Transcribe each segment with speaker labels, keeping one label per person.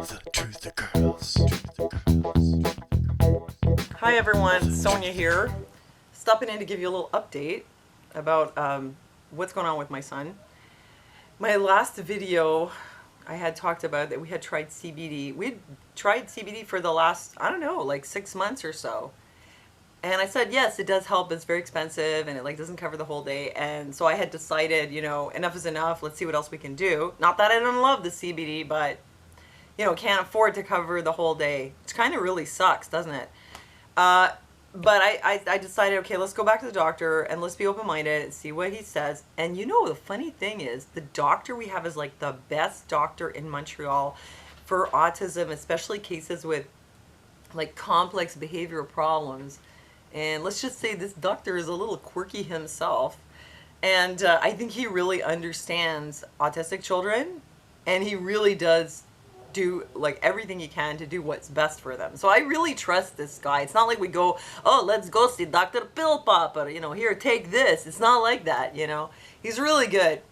Speaker 1: The truth occurs.
Speaker 2: Hi everyone, Sonia here. Stopping in to give you a little update about what's going on with my son. My last video, I had talked about that we had tried CBD. We'd tried CBD for the last, I don't know, like 6 months or so. And I said, yes, it does help. It's very expensive and it like doesn't cover the whole day. And so I had decided, enough is enough. Let's see what else we can do. Not that I don't love the CBD, but can't afford to cover the whole day. Which kind of really sucks, doesn't it? Uh, but I decided, okay, let's go back to the doctor and let's be open-minded and see what he says. And the funny thing is, the doctor we have is like the best doctor in Montreal for autism, especially cases with like complex behavioral problems. And let's just say this doctor is a little quirky himself. And I think he really understands autistic children, and he really does do like everything he can to do what's best for them. So I really trust this guy. It's not like we go, oh, let's go see Dr. Pill Popper, here, take this. It's not like that, He's really good.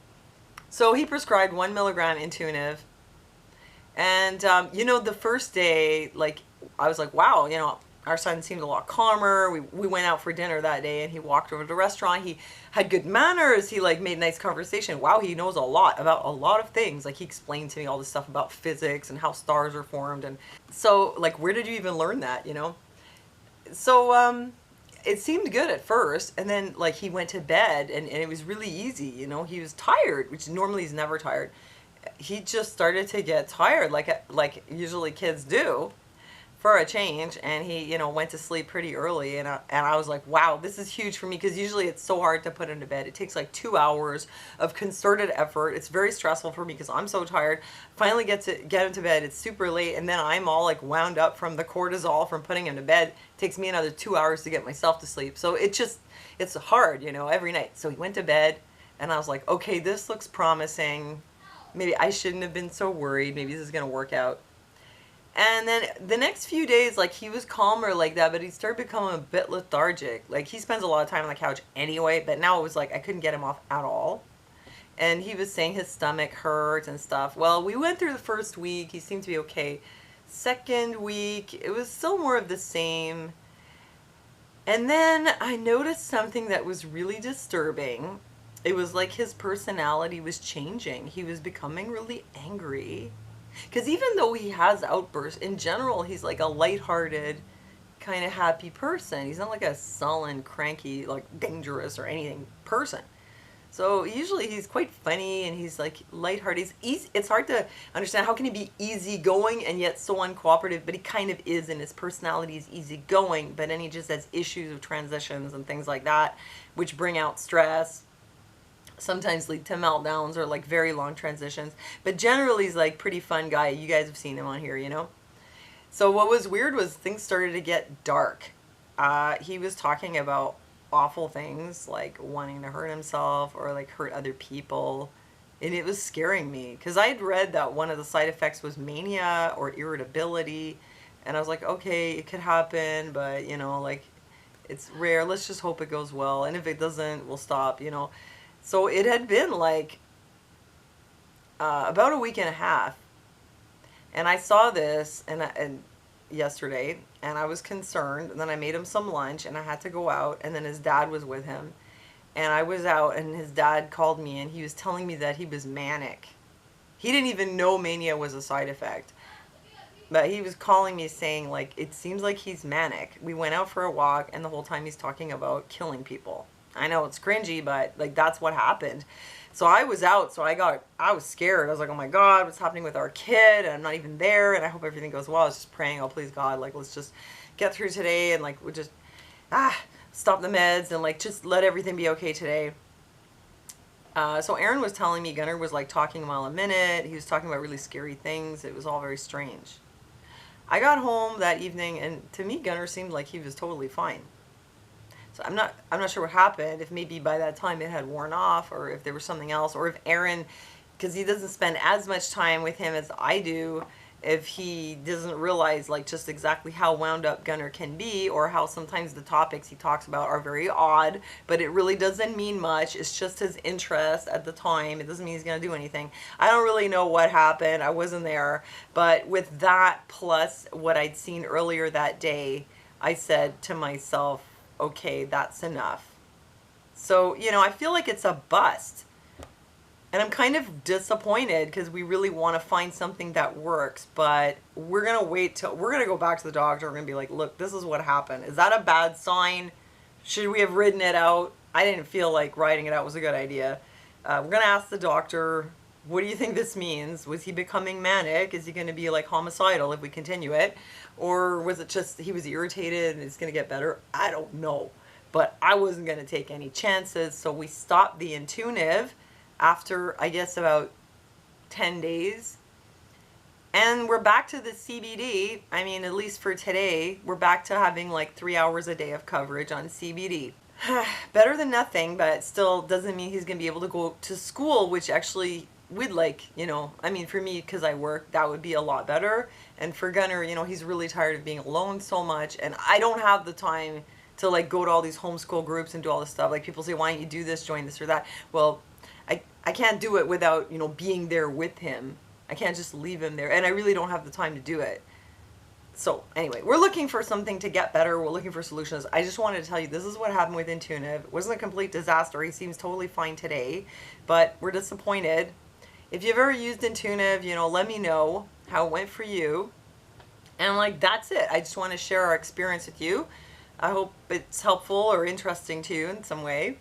Speaker 2: So he prescribed 1 milligram Intuniv. And, the first day, like, I was like, wow, our son seemed a lot calmer. We went out for dinner that day and he walked over to the restaurant. He had good manners. He like made nice conversation. Wow, he knows a lot about a lot of things. Like he explained to me all this stuff about physics and how stars are formed. And so like, where did you even learn that, So it seemed good at first. And then like he went to bed and it was really easy, He was tired, which normally he's never tired. He just started to get tired like usually kids do, for a change, and he went to sleep pretty early, and I was like, wow, this is huge for me, because usually it's so hard to put him to bed. It takes like 2 hours of concerted effort. It's very stressful for me because I'm so tired. Finally get him to bed, it's super late, and then I'm all like wound up from the cortisol from putting him to bed. It takes me another 2 hours to get myself to sleep. So it's hard, every night. So he went to bed and I was like, okay, this looks promising. Maybe I shouldn't have been so worried. Maybe this is gonna work out. And then the next few days, like, he was calmer like that, but he started becoming a bit lethargic. Like, he spends a lot of time on the couch anyway, but now it was like I couldn't get him off at all. And he was saying his stomach hurt and stuff. Well, we went through the first week. He seemed to be okay. Second week, it was still more of the same. And then I noticed something that was really disturbing. It was like his personality was changing. He was becoming really angry. Because even though he has outbursts, in general, he's like a lighthearted, kind of happy person. He's not like a sullen, cranky, like dangerous or anything person. So usually he's quite funny and he's like lighthearted. It's hard to understand how can he be easygoing and yet so uncooperative, but he kind of is, and his personality is easygoing, but then he just has issues of transitions and things like that, which bring out stress. Sometimes lead to meltdowns or like very long transitions, but generally he's like pretty fun guy. You guys have seen him on here, So what was weird was things started to get dark. He was talking about awful things like wanting to hurt himself or like hurt other people, and it was scaring me because I had read that one of the side effects was mania or irritability, and I was like, okay, it could happen, but like it's rare. Let's just hope it goes well, and if it doesn't, we'll stop. So it had been like about a week and a half, and I saw this and yesterday, and I was concerned. And then I made him some lunch, and I had to go out, and then his dad was with him, and I was out, and his dad called me, and he was telling me that he was manic. He didn't even know mania was a side effect, but he was calling me saying like it seems like he's manic. We went out for a walk, and the whole time he's talking about killing people. I know it's cringy, but like that's what happened. So I was out, so I was scared. I was like, oh my God, what's happening with our kid? And I'm not even there, and I hope everything goes well. I was just praying, oh please God, like let's just get through today, and like we'll just stop the meds and like just let everything be okay today. So Aaron was telling me Gunnar was like talking a mile a minute. He was talking about really scary things. It was all very strange. I got home that evening, and to me Gunnar seemed like he was totally fine. So I'm not sure what happened, if maybe by that time it had worn off, or if there was something else, or if Aaron, because he doesn't spend as much time with him as I do, if he doesn't realize like just exactly how wound up Gunnar can be, or how sometimes the topics he talks about are very odd, but it really doesn't mean much. It's just his interest at the time. It doesn't mean he's going to do anything. I don't really know what happened. I wasn't there. But with that plus what I'd seen earlier that day, I said to myself, okay, that's enough. So, you know, I feel like it's a bust. And I'm kind of disappointed because we really want to find something that works, but we're going to wait till, we're going to go back to the doctor. We're going to be like, look, this is what happened. Is that a bad sign? Should we have written it out? I didn't feel like writing it out was a good idea. We're going to ask the doctor, what do you think this means? Was he becoming manic? Is he going to be like homicidal if we continue it? Or was it just he was irritated and it's going to get better? I don't know. But I wasn't going to take any chances, so we stopped the Intuniv after, I guess, about 10 days. And we're back to the CBD. I mean, at least for today, we're back to having like 3 hours a day of coverage on CBD. Better than nothing, but still doesn't mean he's going to be able to go to school, which actually would, like, you know, I mean, for me, because I work, that would be a lot better. And for Gunnar, you know, he's really tired of being alone so much, and I don't have the time to like go to all these homeschool groups and do all this stuff. Like, people say, why don't you do this, join this or that? Well, I can't do it without, you know, being there with him. I can't just leave him there, and I really don't have the time to do it. So anyway, we're looking for something to get better. We're looking for solutions. I just wanted to tell you, this is what happened with Intuniv. It wasn't a complete disaster. He seems totally fine today, but we're disappointed. If you've ever used Intuniv, you know, let me know how it went for you. And like, that's it. I just want to share our experience with you. I hope it's helpful or interesting to you in some way.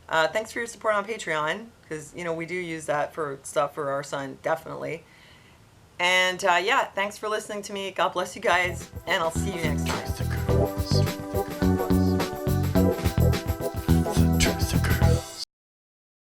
Speaker 2: Thanks for your support on Patreon, because, you know, we do use that for stuff for our son, definitely. And yeah, thanks for listening to me. God bless you guys, and I'll see you next time.